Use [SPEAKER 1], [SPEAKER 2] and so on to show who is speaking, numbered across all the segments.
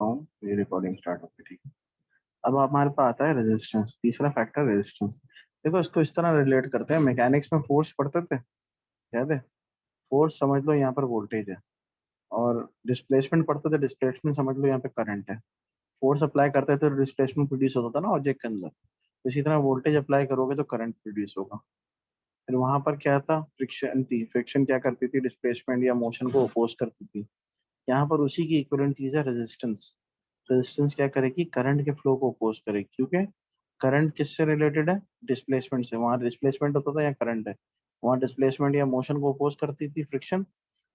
[SPEAKER 1] करता हूँ, ये रिकॉर्डिंग स्टार्ट होगी, ठीक है। अब हमारे पास आता है रेजिस्टेंस, तीसरा फैक्टर रेजिस्टेंस। देखो इसको इस तरह रिलेट करते हैं, मैकेनिक्स में फोर्स पढ़ते थे, याद है? फोर्स समझ लो यहाँ पर वोल्टेज है, और डिस्प्लेसमेंट पढ़ते थे, डिस्प्लेसमेंट समझ लो यहाँ पे करंट है। फोर्स अप्लाई करते थे तो डिस्प्लेसमेंट प्रोड्यूस होता था ना ऑब्जेक्ट के अंदर, तो इसी तरह वोल्टेज अप्लाई करोगे तो करंट प्रोड्यूस होगा। फिर वहां पर क्या था, फ्रिक्शन थी। फ्रिक्शन क्या करती थी, डिस्प्लेसमेंट या मोशन को अपोज करती थी। यहाँ पर उसी की इक्विवेलेंट चीज है रेजिस्टेंस। रेजिस्टेंस क्या करेगी, करंट के फ्लो को अपोज करेगी, क्योंकि करंट किससे रिलेटेड है, डिस्प्लेसमेंट से। वहां डिस्प्लेसमेंट होता था या करंट है, वहां डिस्प्लेसमेंट या मोशन को अपोज करती थी फ्रिक्शन।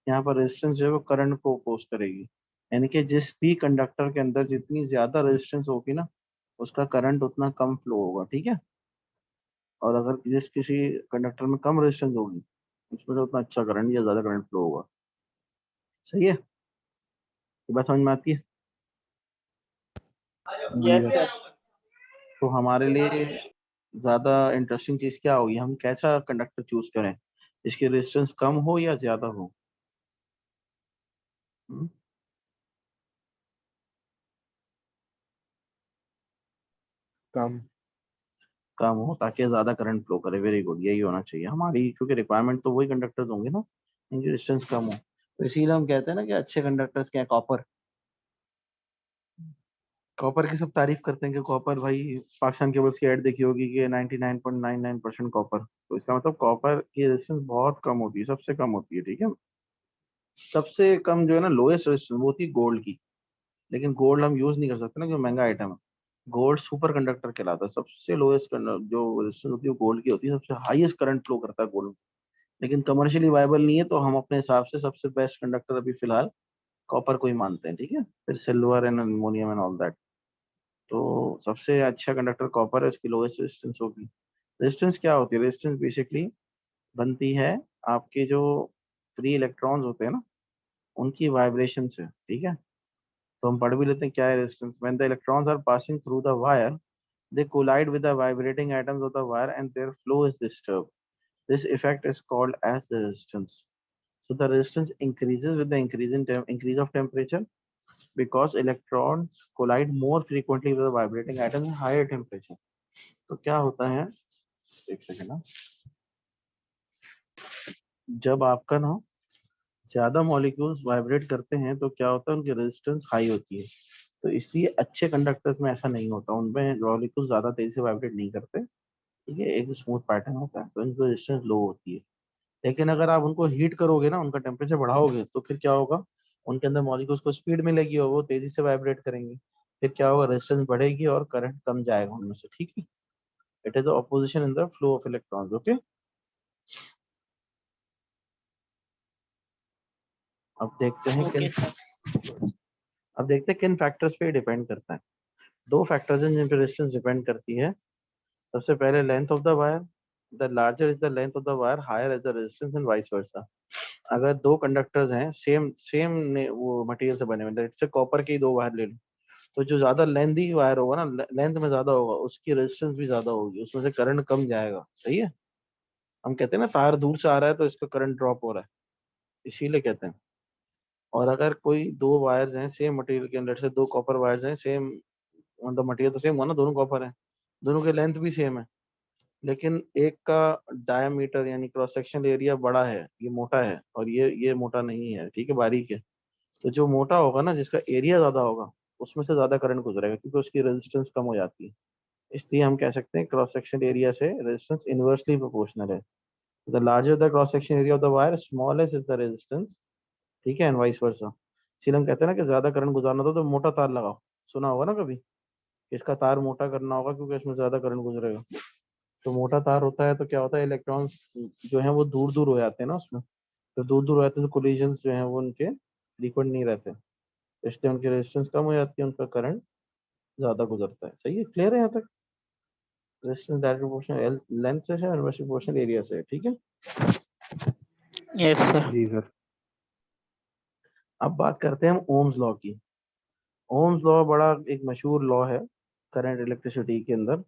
[SPEAKER 1] यहाँ पर रेजिस्टेंस जो है वो करंट को अपोज करेगी। यानी कि जिस भी कंडक्टर के अंदर जितनी ज्यादा रेजिस्टेंस होगी ना, उसका करंट उतना कम फ्लो होगा, ठीक है। और अगर जिस किसी कंडक्टर में कम रेजिस्टेंस होगी, उसमें से उतना अच्छा करंट या ज्यादा करंट फ्लो होगा। सही है, ये बात समझ में आती है?
[SPEAKER 2] Yes sir.
[SPEAKER 1] तो हमारे लिए ज्यादा इंटरेस्टिंग चीज क्या होगी, हम कैसा कंडक्टर चूज करें, इसकी रेजिस्टेंस कम हो या ज्यादा हो? हम्म?
[SPEAKER 2] कम।
[SPEAKER 1] कम हो ताकि ज्यादा करंट फ्लो करे, वेरी गुड, यही होना चाहिए हमारी, क्योंकि रिक्वायरमेंट तो वही कंडक्टर्स होंगे ना, इनकी रेजिस्टेंस कम हो। तो इसीलिए हम कहते हैं ना कि अच्छे कंडक्टर्स क्या है, कॉपर। कॉपर की सब तारीफ करते हैं कि कॉपर भाई, पाकिस्तान केबल्स की ऐड देखी होगी कि 99.99% कॉपर, तो इसका मतलब कॉपर की रेजिस्टेंस बहुत कम होती है, सबसे कम होती है, ठीक है। सबसे कम जो है ना, लोएस्ट रेजिस्टेंस वो होती है गोल्ड की। लेकिन गोल्ड हम यूज नहीं कर सकते ना, क्योंकि महंगा आइटम है। गोल्ड सुपर कंडक्टर कहलाता है, सबसे लोएस्ट जो रेजिस्टेंस होती है वो गोल्ड की होती है, सबसे हाईएस्ट करंट फ्लो करता है गोल्ड। लेकिन कमर्शियली वायबल नहीं है, तो हम अपने हिसाब से सबसे बेस्ट कंडक्टर अभी फिलहाल कॉपर को ही मानते हैं, ठीक है। फिर silver and ammonium and all that. तो सबसे अच्छा कंडक्टर कॉपर है, उसकी लोएस्ट रेजिस्टेंस होगी। रेजिस्टेंस क्या होती है, रेजिस्टेंस बेसिकली बनती है आपके जो फ्री इलेक्ट्रॉन्स होते हैं ना, उनकी वाइब्रेशन से, ठीक है। तो हम पढ़ भी लेते हैं क्या है resistance. When the electrons are passing through the wire, they collide with the vibrating atoms of the wire and their flow is disturbed. This effect is called as the resistance. So the resistance increases with the increase of temperature, because electrons collide more frequently with the vibrating atoms at higher temperature. तो क्या होता है, एक second ना, जब आपका ना ज्यादा मॉलिक्यूल्स वाइब्रेट करते हैं तो क्या होता है, उनकी रेजिस्टेंस हाई होती है। तो इसलिए अच्छे कंडक्टर्स में ऐसा नहीं होता, उनमें मॉलिक्यूल्स ज्यादा तेजी से वाइब्रेट नहीं करते, ठीक है। एक स्मूथ पैटर्न होता है, तो इनकी रेजिस्टेंस लो होती है। लेकिन अगर आप उनको हीट करोगे ना, उनका टेम्परेचर बढ़ाओगे, तो फिर क्या होगा, उनके अंदर मॉलिक्यूल्स को स्पीड मिलेगी और वो तेजी से वाइब्रेट करेंगे। फिर क्या होगा, रेजिस्टेंस बढ़ेगी और करंट कम जाएगा उनमें से, ठीक है। It is the opposition in the flow of electrons, okay. अब देखते हैं
[SPEAKER 2] ओके
[SPEAKER 1] किन
[SPEAKER 2] सर।
[SPEAKER 1] अब देखते हैं किन फैक्टर्स पे डिपेंड करता है। दो फैक्टर्स हैं जिन पे रेजिस्टेंस डिपेंड करती है। सबसे पहले length of the wire. The larger is the length of the wire, higher is the resistance and vice versa. अगर दो कंडक्टर्स हैं सेम सेम वो मटेरियल से बने हुए, जैसे कॉपर के ही दो वायर ले लो, तो जो ज्यादा लेंथी वायर होगा ना, लेंथ में ज्यादा होगा, उसकी रेजिस्टेंस भी ज्यादा होगी, उसमें से करंट कम जाएगा, सही है। हम कहते हैं ना तार दूर से आ रहा है तो इसका करंट ड्रॉप हो रहा है, इसीलिए कहते हैं। और अगर कोई दो वायर्स हैं सेम मटेरियल के अंदर से, दो कॉपर वायर्स हैं सेम, मतलब मटेरियल तो सेम हुआ ना, दोनों कॉपर है, दोनों के लेंथ भी सेम है, लेकिन एक का डायमीटर यानी क्रॉस सेक्शन एरिया बड़ा है, ये मोटा है, और ये मोटा नहीं है, ठीक है, बारीक है। तो जो मोटा होगा ना, जिसका एरिया ज्यादा होगा, उसमें से ज्यादा करंट गुजरेगा, क्योंकि उसकी रेजिस्टेंस कम हो जाती है। इसलिए हम कह सकते हैं क्रॉस सेक्शन एरिया से रेजिस्टेंस इनवर्सली प्रोपोर्शनल है। The larger the cross section area of the wire, smallest is the resistance, ठीक है, एंड वाइस वर्सा। इसलिए हम कहते हैं ना कि ज्यादा करंट गुजारना था तो मोटा तार लगाओ। सुना होगा ना कभी, इसका तार मोटा करना होगा क्योंकि इसमें ज्यादा करंट गुजरेगा। तो मोटा तार होता है तो क्या होता है, इलेक्ट्रॉन्स जो है वो दूर दूर हो जाते हैं ना उसमें। तो दूर दूर हो जाते हैं तो कोलिजन्स जो है वो उनके फ्रीक्वेंट नहीं रहते, इसलिए उनकी रेजिस्टेंस कम हो जाती है, उनका करंट ज्यादा गुजरता है। सही है, क्लियर है यहाँ तक? रेजिस्टेंस डायरेक्ट प्रोपोर्शनल लेंथ से है, इनवर्सली प्रोपोर्शनल एरिया से है, ठीक है।
[SPEAKER 2] Yes sir.
[SPEAKER 3] जी सर।
[SPEAKER 1] अब बात करते हैं हम ओम्स लॉ की। ओम्स लॉ बड़ा एक मशहूर लॉ है करंट इलेक्ट्रिसिटी के अंदर,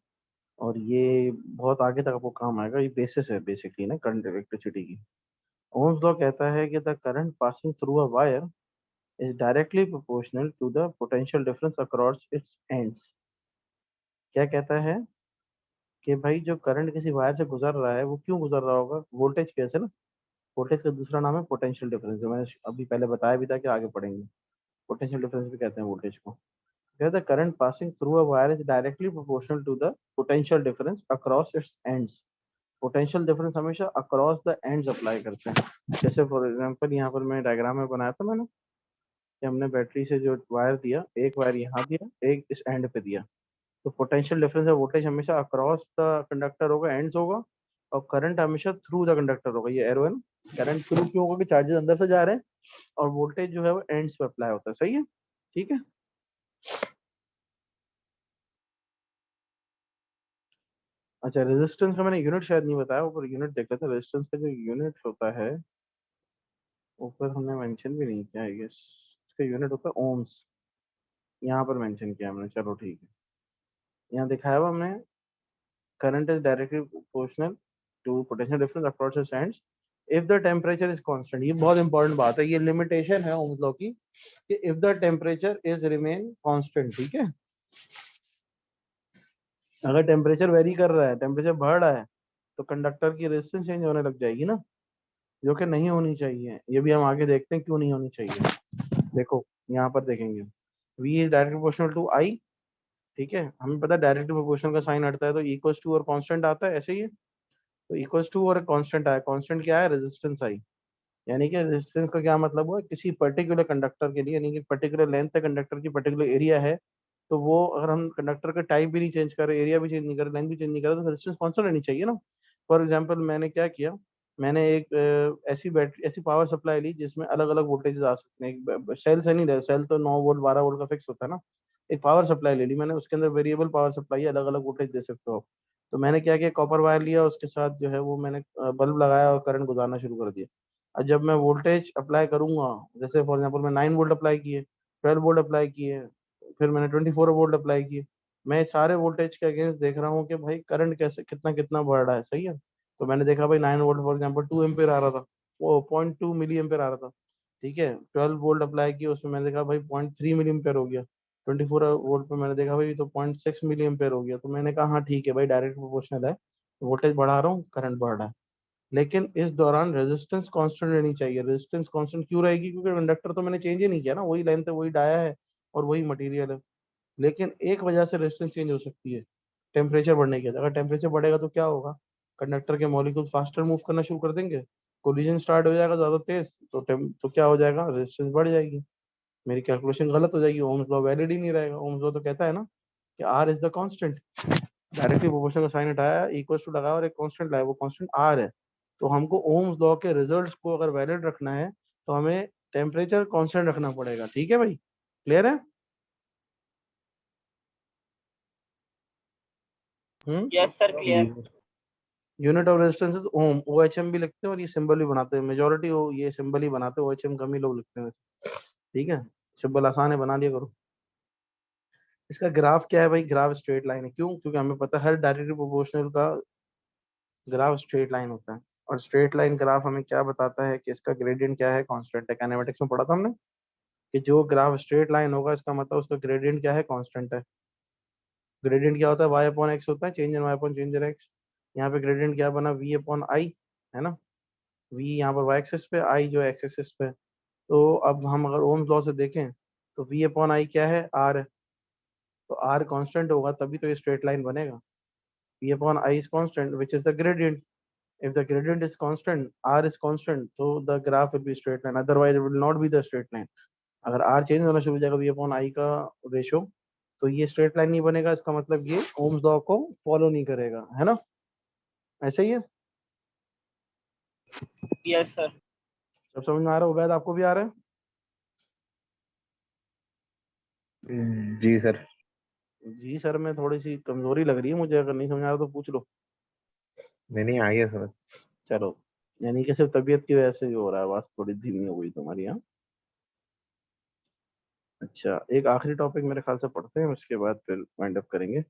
[SPEAKER 1] और ये बहुत आगे तक आपको काम आएगा, ये बेसिस है बेसिकली ना करंट इलेक्ट्रिसिटी की। ओम्स लॉ कहता है कि the current passing through a wire is directly proportional to the potential difference across its ends। क्या कहता है कि भाई जो करंट किसी वायर से गुजर रहा है वो क्यों गुजर रहा होगा, वोल्टेज कैसे ना, वोल्टेज का दूसरा नाम है पोटेंशियल डिफरेंस, जो मैंने अभी पहले बताया भी था कि आगे पढ़ेंगे। पोटेंशियल डिफरेंस भी कहते हैं वोल्टेज को। The current passing through a wire is directly proportional to the potential difference across its ends. Potential difference हमेशा अक्रॉस द एंड्स अप्लाई करते हैं। जैसे फॉर एग्जांपल यहाँ पर मैं डायग्राम में बनाया था मैंने कि हमने बैटरी से जो वायर दिया, एक वायर यहाँ दिया, एक इस एंड पे दिया, तो पोटेंशियल डिफरेंस है वोल्टेज हमेशा अक्रॉस द कंडक्टर होगा, एंड्स होगा, और करंट हमेशा थ्रू द कंडक्टर होगा। ये एरो है ना, करंट थ्रू क्यों होगा कि चार्जेस अंदर से जा रहे हैं, और वोल्टेज जो है वो एंड्स पे अप्लाई होता है। सही है, ठीक है। अच्छा, रेजिस्टेंस का मैंने यूनिट शायद नहीं बताया, ऊपर यूनिट देख लेते हैं। रेजिस्टेंस का जो यूनिट होता है ऊपर हमने मेंशन भी नहीं किया, आई गेस इसका यूनिट होता है ओम्स। यहाँ पर मेंशन किया हमने, चलो ठीक है। यहाँ दिखाया हुआ हमने current is directly proportional to potential difference across the ends if the temperature is constant. ये बहुत इंपॉर्टेंट बात है, ये लिमिटेशन है ओम्स लॉ की कि if the temperature is remain constant. ठीक है, अगर टेम्परेचर वेरी कर रहा है, टेम्परेचर बढ़ रहा है, तो कंडक्टर की रेजिस्टेंस चेंज होने लग जाएगी ना, जो कि नहीं होनी चाहिए। ये भी हम आगे देखते हैं क्यों नहीं होनी चाहिए। देखो यहाँ पर देखेंगे, V is direct proportional to I। ठीक है, हमें पता है डायरेक्ट प्रोपोर्शनल का साइन हटता है तो इक्वल्स टू और कांस्टेंट आता है, ऐसे ही है। तो इक्वल्स टू और कांस्टेंट आया, कांस्टेंट क्या है, रेजिस्टेंस आई। यानी कि रेजिस्टेंस का क्या मतलब हुआ, किसी पर्टिकुलर कंडक्टर के लिए, यानी कि पर्टिकुलर लेंथ है कंडक्टर की, पर्टिकुलर एरिया है, तो वो अगर हम कंडक्टर का टाइप भी नहीं चेंज करें, एरिया भी चेंज नहीं करें, लेंथ भी चेंज नहीं करें, तो रेजिस्टेंस कांस्टेंट रहनी चाहिए ना। फॉर एग्जांपल मैंने क्या किया, मैंने एक ऐसी बैटरी, ऐसी पावर सप्लाई ली जिसमें अलग अलग वोल्टेज आ सकते हैं। एक सेल से नहीं ले, सेल तो 9 वोल्ट 12 वोल्ट का फिक्स होता है ना। एक पावर सप्लाई ले ली मैंने, उसके अंदर वेरिएबल पावर सप्लाई है, अलग अलग वोल्टेज दे सकते हो। तो मैंने क्या किया, कॉपर वायर लिया, उसके साथ जो है वो मैंने बल्ब लगाया और करंट गुजारना शुरू कर दिया। और जब मैं वोल्टेज अप्लाई करूंगा, जैसे फॉर एग्जांपल मैं 9 वोल्ट अप्लाई किए, 12 वोल्ट अप्लाई किए, फिर मैंने 24 वोल्ट अप्लाई किए, मैं सारे वोल्टेज के अगेंस्ट देख रहा हूँ कि भाई करंट कैसे कितना कितना बढ़ रहा है। सही है, तो मैंने देखा भाई 9 वोल्ट फॉर एग्जाम्पल 2 एम्पियर आ रहा था, वो 0.2 मिली एम्पियर आ रहा था। ठीक है, 12 वोल्ट अप्लाई किया, उसमें मैंने देखा भाई 0.3 मिली एम्पियर हो गया। 24 वोल्ट पे मैंने देखा भाई तो 0.6 मिली एम्पियर हो गया। तो मैंने कहा हाँ ठीक है भाई, डायरेक्ट प्रोपोर्शनल है, वोल्टेज बढ़ा रहा हूँ, करंट बढ़ रहा है। लेकिन इस दौरान रेजिस्टेंस कांस्टेंट रहनी चाहिए। रेजिस्टेंस कांस्टेंट क्यों रहेगी, क्योंकि कंडक्टर तो मैंने चेंज ही नहीं किया ना, वही लेंथ है, वही डाया है, और वही मटेरियल है। लेकिन एक वजह से रेजिस्टेंस चेंज हो सकती है, टेम्परेचर बढ़ने की वजह। अगर टेम्परेचर बढ़ेगा तो क्या होगा, कंडक्टर के मॉलिक्यूल फास्टर मूव करना शुरू कर देंगे, कोलिजन स्टार्ट हो जाएगा ज्यादा तेज, तो क्या हो जाएगा, रेजिस्टेंस बढ़ जाएगी, मेरी कैलकुलेशन गलत हो जाएगी, ओम्स लॉ वैलिड ही नहीं रहेगा। ओम्स लॉ तो कहता है ना कि R is the constant. Directly proportional का साइन हटाया, इक्वल टू लगाया और एक कांस्टेंट लाया, वो कांस्टेंट आर है। तो हमको ओम्स लॉ के रिजल्ट्स को अगर वैलिड रखना है तो हमें टेम्परेचर कांस्टेंट रखना पड़ेगा। ठीक है भाई, क्लियर है।
[SPEAKER 2] Yes sir, clear.
[SPEAKER 1] Hmm. Unit of resistance is ohm, O H M भी लिखते हैं और ये सिंबल भी बनाते हैं, मेजोरिटी ये सिंबल ही बनाते हैं, ओ एच एम कम ही लोग लिखते हैं वैसे। ठीक है, सिंबल आसान है, बना लिया करो। इसका ग्राफ क्या है भाई, ग्राफ स्ट्रेट लाइन है। क्यों, क्योंकि हमें पता है हर डायरेक्टली प्रोपोर्शनल का ग्राफ स्ट्रेट लाइन होता है, और स्ट्रेट लाइन ग्राफ हमें क्या बताता है कि इसका ग्रेडियंट क्या है, कांस्टेंट है। काइनेमेटिक्स में पढ़ा था हमने कि जो ग्राफ स्ट्रेट लाइन होगा इसका मतलब उसका ग्रेडियंट क्या है, कांस्टेंट है। ग्रेडियंट क्या होता है, वाई अपॉन एक्स होता है, change in y upon change in x. यहाँ पे ग्रेडियंट क्या बना, वी अपॉन आई, है ना। वी यहाँ पर वाई एक्सिस पे, आई जो एक्स एक्सिस पे। तो अब हम अगर ओम्स लॉ से देखें तो वी अपॉन आई क्या है, आर है। तो आर कांस्टेंट होगा तभी तो ये स्ट्रेट लाइन बनेगा। V upon I is constant which is the gradient. If the gradient is constant, R is constant, so the graph will be straight line. Otherwise, it will not be the straight line. अगर R change होना शुरू हो जाएगा V upon I का ratio, तो ये straight line नहीं बनेगा। इसका मतलब ये ओम्स लॉ को फॉलो नहीं करेगा, है ना। ऐसे ही है,
[SPEAKER 2] यस सर।
[SPEAKER 1] सब समझ में आ रहा है। उबैद आपको भी आ रहा है।
[SPEAKER 3] जी सर।
[SPEAKER 1] जी सर, में थोड़ी सी कमजोरी लग रही है मुझे, अगर नहीं समझ आ रहा तो पूछ लो।
[SPEAKER 3] नहीं आई है सर।
[SPEAKER 1] चलो, यानी कि सिर्फ तबीयत की वजह से ही हो रहा है, आवाज थोड़ी धीमी हो गई तुम्हारी, यहाँ। अच्छा, एक आखिरी टॉपिक मेरे ख्याल से पढ़ते हैं, उसके बाद फिर वाइंड अप करेंगे।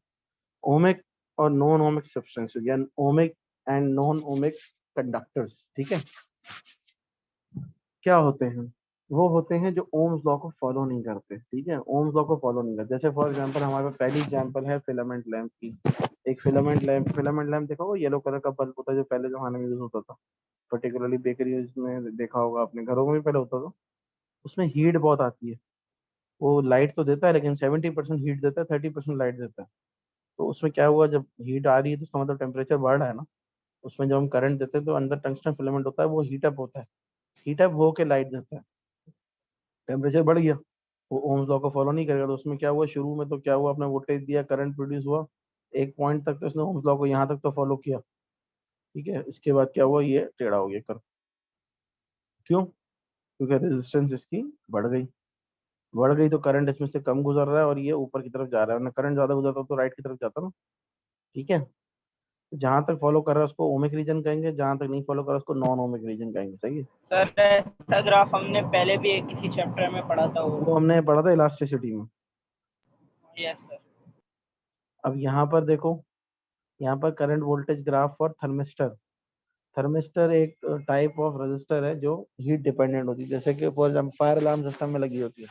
[SPEAKER 1] ओमिक और नॉन ओमिक सब्सटेंसेस, या ohmic and non ohmic conductors. ठीक है, क्या होते हैं, वो होते हैं जो ओम्स लॉ को फॉलो नहीं करते। ठीक है, ओम्स लॉ को फॉलो नहीं करते। जैसे फॉर एग्जांपल हमारे पास पहली एग्जांपल है फिलामेंट लैंप की। एक फिलामेंट लैंप देखा होगा, येलो कलर का बल्ब होता है जो पहले जमाने में यूज होता था, पर्टिकुलरली बेकरीज में देखा होगा आपने, घरों में भी पहले होता था। उसमें हीट बहुत आती है। वो लाइट तो देता है लेकिन 70% हीट देता है, 30% लाइट देता है। तो उसमें क्या हुआ, जब हीट आ रही है तो उसका मतलब टेम्परेचर बढ़ रहा है ना। उसमें जब हम करंट देते हैं तो अंदर टंगस्टन फिलामेंट होता है, वो हीट अप होता है। हीट अप हो के लाइट देता है। टेम्परेचर बढ़ गया, वो ओम्स लॉ को फॉलो नहीं करेगा। तो उसमें क्या हुआ, शुरू में तो क्या हुआ, अपने वोल्टेज दिया, करंट प्रोड्यूस हुआ एक पॉइंट तक, तो इसने ओम्स लॉ को यहाँ तक तो फॉलो किया। ठीक है, इसके बाद क्या हुआ, ये टेढ़ा हो गया कर। क्यों? क्योंकि रेजिस्टेंस इसकी बढ़ गई। बढ़ गई तो करंट इसमें से कम गुजर रहा है और ये ऊपर की तरफ जा रहा है, वरना करंट ज्यादा गुजरता तो राइट की तरफ जाता ना। ठीक है, जहां तक फॉलो कर रहा है उसको ओमिक रीजन कहेंगे, जहां तक नहीं फॉलो कर रहा है उसको नॉन ओमिक रीजन कहेंगे। सही है,
[SPEAKER 2] सर ऐसा ग्राफ हमने पहले भी एक किसी चैप्टर में पढ़ा था वो।
[SPEAKER 1] वो हमने पढ़ा था इलास्टिसिटी में।
[SPEAKER 2] Yes sir.
[SPEAKER 1] अब यहाँ पर देखो, यहाँ पर current voltage graph for thermistor. Thermistor एक टाइप ऑफ रजिस्टर है जो हीट डिपेंडेंट होती है। जैसे कि for example fire alarm system में लगी होती है।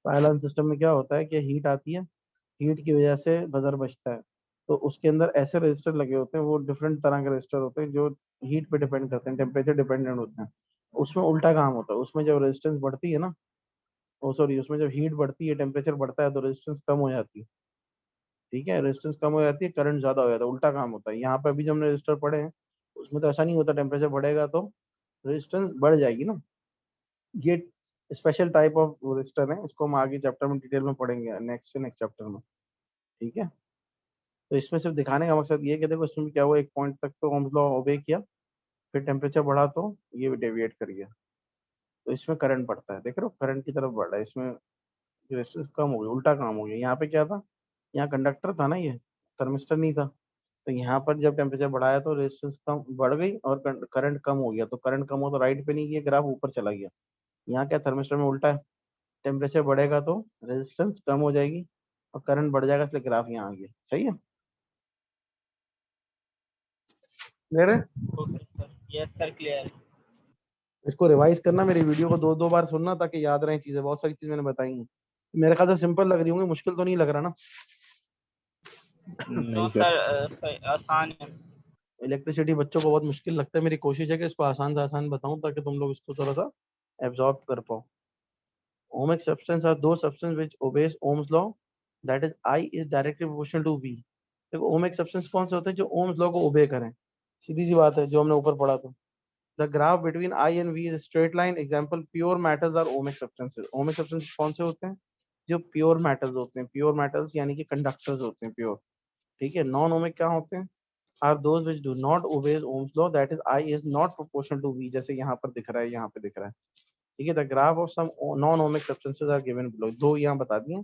[SPEAKER 1] फायर अलार्म सिस्टम में क्या होता है कि हीट आती है, हीट की वजह से बजर बजता है। तो उसके अंदर ऐसे रजिस्टर लगे होते हैं, वो डिफरेंट तरह के रजिस्टर होते हैं जो हीट पे डिपेंड करते हैं, टेम्परेचर डिपेंडेंट होते हैं। उसमें उल्टा काम होता है, उसमें जब रेजिस्टेंस बढ़ती है ना, ओ सॉरी, उसमें जब हीट बढ़ती है, टेम्परेचर बढ़ता है, तो रेजिस्टेंस कम हो जाती है। ठीक है, रेजिस्टेंस कम हो जाती है, करंट ज्यादा हो जाता है, उल्टा काम होता है। यहाँ पे अभी जो हमने रजिस्टर पढ़े हैं उसमें तो ऐसा नहीं होता, टेम्परेचर बढ़ेगा तो रेजिस्टेंस बढ़ जाएगी ना। ये स्पेशल टाइप ऑफ रजिस्टर है, इसको हम आगे चैप्टर में डिटेल में पढ़ेंगे, नेक्स्ट से नेक्स्ट चैप्टर में। ठीक है, तो इसमें सिर्फ दिखाने का मकसद ये है कि देखो इसमें भी क्या हुआ, एक पॉइंट तक तो ओम्स लॉ ओबे किया, फिर टेम्परेचर बढ़ा तो ये डेविएट कर गया, तो इसमें करंट बढ़ता है। देख रहे हो, करंट की तरफ बढ़ रहा है, इसमें रेजिस्टेंस कम हो गया, उल्टा काम हो गया। यहाँ पे क्या था, यहाँ कंडक्टर था ना, ये थर्मिस्टर नहीं था। तो यहाँ पर जब टेम्परेचर बढ़ाया तो रेजिस्टेंस कम बढ़ गई और करंट कम हो गया। तो करंट कम हो तो राइट पे नहीं गया, ग्राफ ऊपर चला गया। यहाँ क्या, थर्मिस्टर में उल्टा है, टेम्परेचर बढ़ेगा तो रेजिस्टेंस कम हो जाएगी और करंट बढ़ जाएगा, इसलिए ग्राफ यहाँ आ गया। सही है, क्लियर है?
[SPEAKER 2] Okay sir. Yes sir clear.
[SPEAKER 1] इसको रिवाइज करना, मेरी वीडियो को दो दो बार सुनना ताकि याद रहे चीजें, बहुत सारी चीजें मैंने बताई हैं। मेरे ख्याल से सिंपल लग रही होंगी, मुश्किल तो नहीं लग रहा ना?
[SPEAKER 2] नो
[SPEAKER 3] नहीं सर।
[SPEAKER 2] सर आसान है।
[SPEAKER 1] इलेक्ट्रिसिटी बच्चों को बहुत मुश्किल लगता है, मेरी कोशिश है कि इसको आसान से आसान बताऊं ताकि तुम लोग इसको थोड़ा सा एब्जॉर्ब कर पाओ। Ohmic substance are those substance which obeys Ohm's law, that is I is directly proportional to V। देखो ओमिक सब्सटेंस कौन से होते हैं जो ओम्स लॉ को ओबे करें, सीधी सी बात है, जो हमने ऊपर पढ़ा था। The graph between I and V is straight line. Example, pure metals are ohmic substances. Ohmic substance कौन से होते हैं, जो प्योर मेटल्स होते हैं। प्योर मेटल्स यानी कि कंडक्टर्स होते हैं, प्योर। ठीक है, नॉन ओमिक क्या होते हैं, are those which do not obey Ohm's law, that is I is not proportional to V, जैसे यहाँ पर दिख रहा है, यहाँ पे दिख रहा है। ठीक है, the graph of some non ohmic substances are given below. दो यहाँ बता दिए।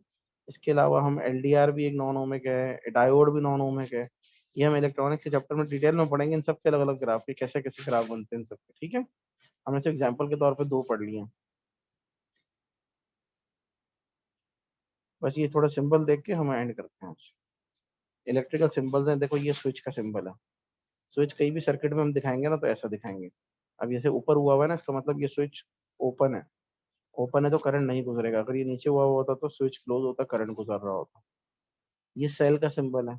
[SPEAKER 1] इसके अलावा हम एलडीआर भी एक नॉन ओमिक है, डायोड भी नॉन ओमिक है। ये हम इलेक्ट्रॉनिक्स के चैप्टर में डिटेल में पढ़ेंगे, इन सबके अलग अलग ग्राफ, कैसे कैसे ग्राफ बनते हैं इन सबके। ठीक है, हमने सिर्फ एग्जाम्पल के तौर पे दो पढ़ लिए हैं। बस ये थोड़ा सिंबल देख के हम एंड करते हैं आज। इलेक्ट्रिकल सिंबल्स हैं, देखो ये स्विच का सिंबल है। स्विच कहीं भी सर्किट में हम दिखाएंगे ना तो ऐसा दिखाएंगे। अब जैसे ऊपर हुआ हुआ है ना, इसका मतलब ये स्विच ओपन है। ओपन है तो करंट नहीं गुजरेगा, अगर ये नीचे हुआ हुआ होता तो स्विच क्लोज होता, करंट गुजर रहा होता। ये सेल का सिंबल है।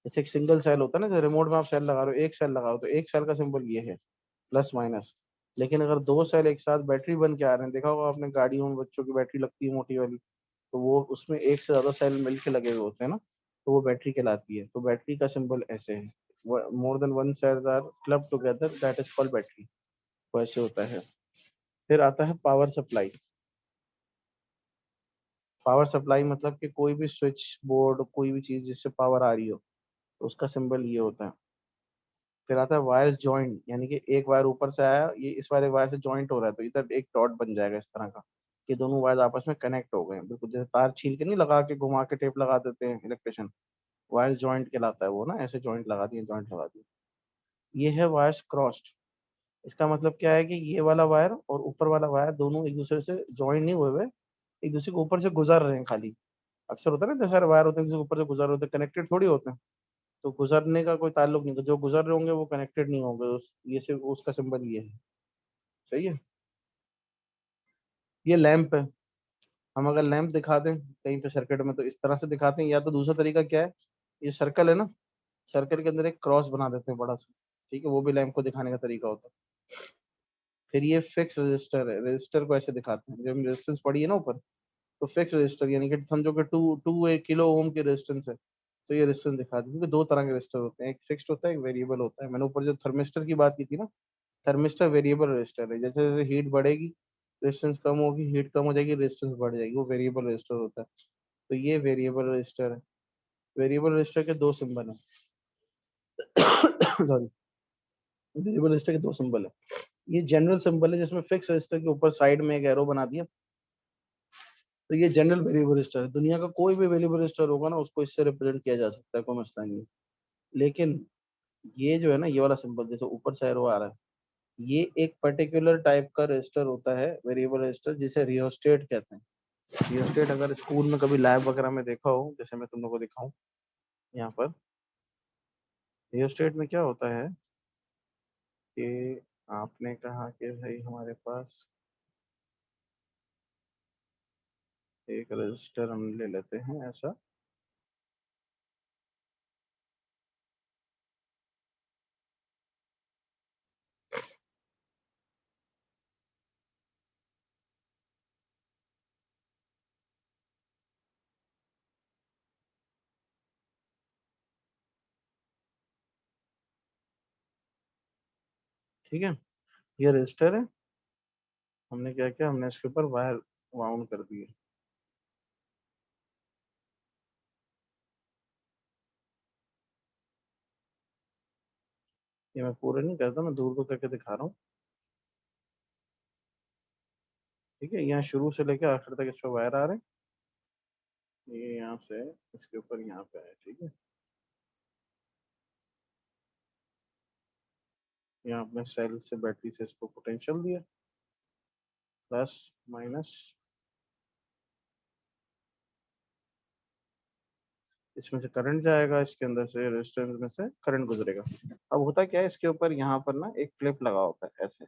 [SPEAKER 1] जैसे एक सिंगल सेल होता है ना, जैसे रिमोट में आप सेल लगा रहे हो, एक सेल लगा हो तो एक सेल का सिंबल ये है, प्लस माइनस। लेकिन अगर दो सेल एक साथ बैटरी बन के आ रहे हैं, देखा होगा आपने गाड़ियों में बच्चों की बैटरी लगती है मोटी वाली, तो वो उसमें एक से ज्यादा सेल मिलके लगे हुए होते हैं ना, तो वो बैटरी कहलाती है। तो बैटरी का सिंबल ऐसे है, more than one cells are club together, that is called battery. वैसे होता है। फिर आता है पावर सप्लाई। पावर सप्लाई मतलब कि कोई भी स्विच बोर्ड, कोई भी चीज जिससे पावर आ रही हो, तो उसका सिंबल ये होता है। फिर आता है वायर्स जॉइंट, यानी कि एक वायर ऊपर से आया, ये इस वायर एक वायर से जॉइंट हो रहा है, तो इधर एक डॉट बन जाएगा इस तरह का कि दोनों वायर आपस में कनेक्ट हो गए हैं। बिल्कुल जैसे तार छील के नहीं लगा के घुमा के टेप लगा देते हैं इलेक्ट्रिशियन, वायर जॉइंट कहलाता है वो ना, ऐसे जॉइंट लगा दिए, जॉइंट लगा दिए। ये है वायर्स क्रॉस्ड। इसका मतलब क्या है कि ये वाला वायर और ऊपर वाला वायर दोनों एक दूसरे से ज्वाइन नहीं हुए हुए, एक दूसरे के ऊपर से गुजर रहे हैं खाली। अक्सर होता है ना, जैसे सारे वायर होते हैं जिसके ऊपर से गुजर रहे होते हैं, कनेक्टेड थोड़ी होते हैं। तो गुजरने का कोई ताल्लुक नहीं, जो गुजर रहे होंगे वो कनेक्टेड नहीं होंगे, ये सिर्फ उसका सिंबल ये है। सही है। ये लैंप है, हम अगर लैंप दिखा दें कहीं पे सर्किट में तो इस तरह से दिखाते हैं, या तो दूसरा तरीका क्या है, ये सर्कल है ना, सर्कल के अंदर एक क्रॉस बना देते हैं बड़ा सा, ठीक है, वो भी लैंप को दिखाने का तरीका होता है। फिर ये फिक्स रजिस्टर है, रजिस्टर को ऐसे दिखाते हैं, जब रेजिस्टेंस पड़ी है ना ऊपर, तो फिक्स रजिस्टर यानी कि समझो कि two two a kilo ohm की रेजिस्टेंस है, तो ये रेजिस्टेंस दिखा दी, क्योंकि दो तरह के रजिस्टर होते हैं, एक फिक्स्ड होता है एक वेरिएबल होता है। मैंने ऊपर जो थर्मिस्टर की बात की थी ना, थर्मिस्टर वेरिएबल रजिस्टर है, जैसे जैसे हीट बढ़ेगी रेजिस्टेंस कम होगी, हीट कम हो जाएगी रेजिस्टेंस बढ़ जाएगी, वो वेरिएबल रजिस्टर होता है। तो ये वेरिएबल रजिस्टर है। वेरिएबल रजिस्टर के दो सिंबल हैं सॉरी, वेरिएबल रजिस्टर के दो सिंबल है। ये जनरल सिंबल है, जिसमें फिक्स रजिस्टर के ऊपर साइड में एक एरो बना दिया, तो ये जनरल वेरिएबल रजिस्टर है। दुनिया का कोई भी वेरिएबल रजिस्टर होगा ना, उसको इससे रिप्रेजेंट किया जा सकता है, कोई मसला नहीं है। लेकिन ये जो है ना, ये वाला सिंबल जैसे ऊपर से एरो आ रहा है, ये एक पर्टिकुलर टाइप का रजिस्टर होता है, वेरिएबल रजिस्टर, जिसे रियोस्टेट कहते हैं। रियोस्टेट अगर स्कूल में कभी लैब वगैरह में देखा हो, जैसे मैं तुम लोगों को दिखाऊं यहाँ पर, रियोस्टेट में क्या होता है कि आपने कहा कि भाई हमारे पास एक रजिस्टर हम ले लेते हैं ऐसा, ठीक है, ये रजिस्टर है। हमने क्या किया, हमने इसके ऊपर वायर वाउंड कर दिए। ये मैं पूरे नहीं करता, मैं दूर को करके दिखा रहा हूँ। ठीक है, यहाँ शुरू से लेकर आखिर तक इस पे वायर आ रहे हैं, ये यहाँ से इसके ऊपर यहाँ पे है। ठीक है, यहाँ अपने सेल से बैटरी से इसको पोटेंशियल दिया, प्लस माइनस, इसमें से करंट जाएगा, इसके अंदर से रेजिस्टेंस में से करंट गुजरेगा। अब होता क्या है, इसके ऊपर यहाँ पर ना एक क्लिप लगा होता है ऐसे,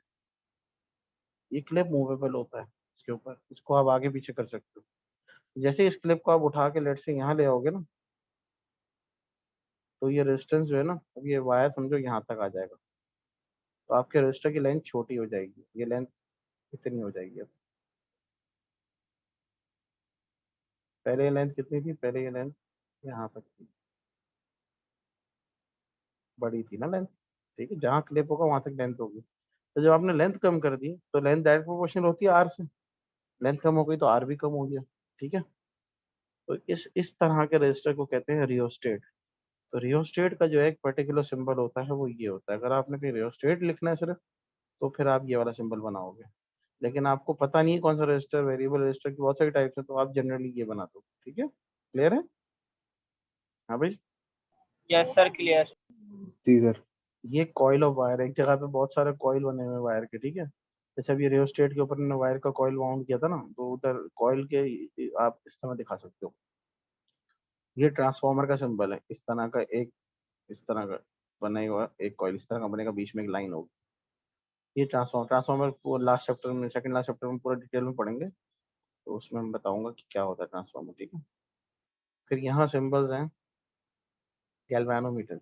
[SPEAKER 1] ये क्लिप मूवेबल होता है इसके ऊपर, इसको आप आगे पीछे कर सकते हो। जैसे इस क्लिप को आप उठा के लेट से यहाँ ले आओगे ना, तो ये रेजिस्टेंस जो है ना, अब ये वायर समझो यहाँ तक आ जाएगा, तो आपके रजिस्टर की लेंथ छोटी हो जाएगी, ये लेंथ इतनी हो जाएगी। अब पहले ये लेंथ कितनी थी, पहले ये लेंथ यहाँ तक थी, बड़ी थी ना लेंथ। ठीक है, जहाँ क्लिप होगा वहां तक लेंथ होगी। तो जब आपने लेंथ कम कर दी, तो लेंथ डायरेक्ट प्रोपोर्शनल होती है आर से, लेंथ कम हो गई तो आर भी कम हो गया। ठीक है, तो इस तरह के रजिस्टर को कहते हैं रियोस्टेट। तो रियोस्टेट का जो है एक पर्टिकुलर सिंबल होता है, वो ये होता है। अगर आपने कहीं रियोस्टेट लिखना है सिर्फ, तो फिर आप ये वाला सिंबल बनाओगे। लेकिन आपको पता नहीं है कौन सा रजिस्टर, वेरिएबल रजिस्टर की बहुत सारी टाइप्स है, तो आप जनरली ये बना दो। ठीक है, क्लियर है? हाँ भाई।
[SPEAKER 2] Yes sir, clear.
[SPEAKER 3] जी सर।
[SPEAKER 1] ये कॉइल ऑफ वायर, एक जगह पे बहुत सारे कॉइल बने हुए वायर के। ठीक है, जैसे अभी रियोस्टेट के ऊपर ने वायर का कॉइल वाउंड किया था ना, तो उधर कॉइल के आप इस तरह दिखा सकते हो। ये ट्रांसफार्मर का सिंबल है, इस तरह का एक, इस तरह का बनेगा एक कॉइल, इस तरह का बनेगा, बीच में एक लाइन होगी। ये ट्रांसफार्मर, ट्रांसफार्मर लास्ट चैप्टर में, सेकंड लास्ट चैप्टर में पूरा डिटेल में पढ़ेंगे, तो उसमें मैं बताऊंगा कि क्या होता है ट्रांसफार्मर। ठीक है, फिर यहाँ सिंबल्स हैं गैल्वेनोमीटर।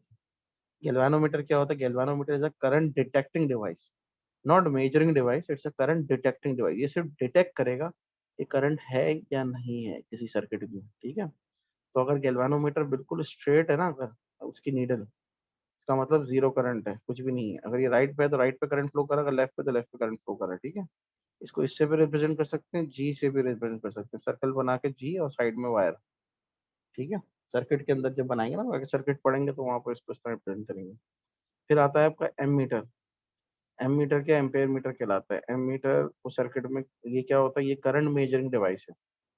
[SPEAKER 1] गैल्वेनोमीटर क्या होता है, galvanometer is a current detecting device, not measuring device, it's a current detecting device. ये सिर्फ डिटेक्ट करेगा कि करंट है या नहीं है किसी सर्किट में। ठीक है, तो अगर गैल्वेनोमीटर बिल्कुल स्ट्रेट है ना, अगर उसकी नीडल, इसका मतलब जीरो करंट है, कुछ भी नहीं है। अगर ये राइट पे है तो राइट पे करंट फ्लो करेगा, लेफ्ट पे तो लेफ्ट पे करंट फ्लो करेगा। ठीक है, इसको इससे भी रिप्रेजेंट कर सकते हैं, जी से भी रिप्रेजेंट कर सकते हैं, सर्कल बना के जी और साइड में वायर। ठीक है, सर्किट के अंदर जब बनाएंगे ना, अगर सर्किट पढ़ेंगे तो वहां पर इसको इस तरह रिप्रेजेंट करेंगे। फिर आता है आपका एम मीटर। एम मीटर क्या एम्पेयर मीटर कहलाता है। एम मीटर उस सर्किट में, ये क्या होता है, ये करंट मेजरिंग डिवाइस है,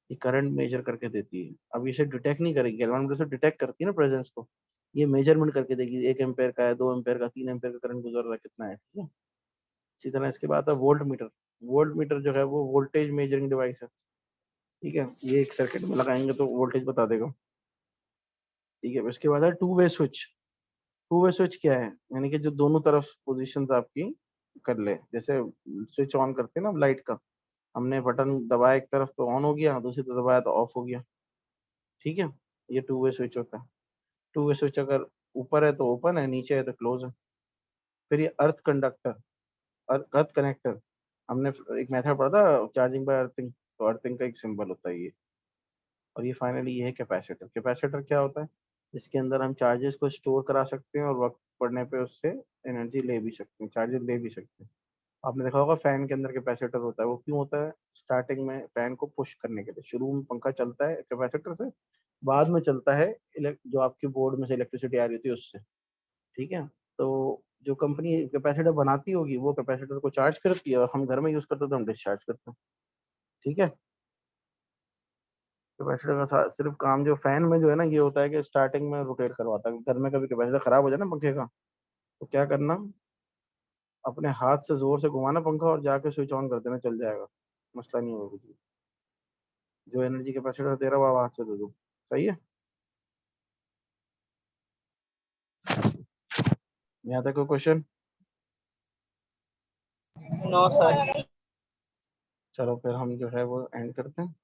[SPEAKER 1] ये करंट मेजर करके देती है। अब इसे डिटेक्ट नहीं करेगी, गैल्वेनोमीटर से डिटेक्ट करती है ना प्रेजेंस को, ये मेजरमेंट करके देगी, 1 एम्पेयर का है, 2 एम्पेयर का, 3 एम्पेयर का करंट गुजर रहा है, कितना है। ठीक है, इसी तरह इसके बाद है वोल्ट मीटर। वोल्ट मीटर जो है वो वोल्टेज मेजरिंग डिवाइस है। ठीक है, ये एक सर्किट में लगाएंगे तो वोल्टेज बता देगा। ठीक है, इसके बाद है two way switch. Two way switch क्या है, यानी कि जो दोनों तरफ पोजीशंस आपकी कर ले, जैसे स्विच ऑन करते हैं ना लाइट का, हमने बटन दबाया एक तरफ तो ऑन हो गया, दूसरी तरफ दबाया तो ऑफ हो गया। ठीक है, ये टू वे स्विच होता है। टू वे स्विच अगर ऊपर है तो ओपन है, नीचे है तो क्लोज है। फिर ये अर्थ कंडक्टर, अर्थ कनेक्टर, हमने एक मेथड पढ़ा था चार्जिंग बाय अर्थिंग, तो अर्थिंग का एक सिंबल होता है ये। और ये फाइनली ये है कैपेसिटर। कैपेसिटर क्या होता है? इसके अंदर हम चार्जेस को स्टोर करा सकते हैं और वक्त पड़ने पे उससे एनर्जी ले भी सकते हैं, चार्जेस ले भी सकते हैं। आपने देखा होगा फैन के अंदर कैपेसिटर होता है, वो क्यों होता है? स्टार्टिंग में फैन को पुश करने के लिए, शुरू में पंखा चलता है कैपेसिटर से, बाद में चलता है जो आपके बोर्ड में से इलेक्ट्रिसिटी आ रही होती है उससे। ठीक है, तो जो कंपनी कैपेसिटर बनाती होगी वो कैपेसिटर को चार्ज करती है और हम घर में यूज करते हैं तो हम डिस्चार्ज करते हैं। ठीक है, कैपेसिटर का सिर्फ काम जो फैन में जो है ना ये होता है कि स्टार्टिंग में रोटेट करवाता है। घर में कभी कैपेसिटर खराब हो जाए ना पंखे का, तो क्या करना, अपने हाथ से जोर से घुमाना पंखा और जाके स्विच ऑन कर देना, चल जाएगा, मसला नहीं होगा कुछ भी। जो एनर्जी कैपेसिटर दे रहा है वो आप हाथ से दे दो। सही है, यहाँ तक कोई क्वेश्चन?
[SPEAKER 2] No sir.
[SPEAKER 1] चलो फिर हम जो है वो एंड करते हैं।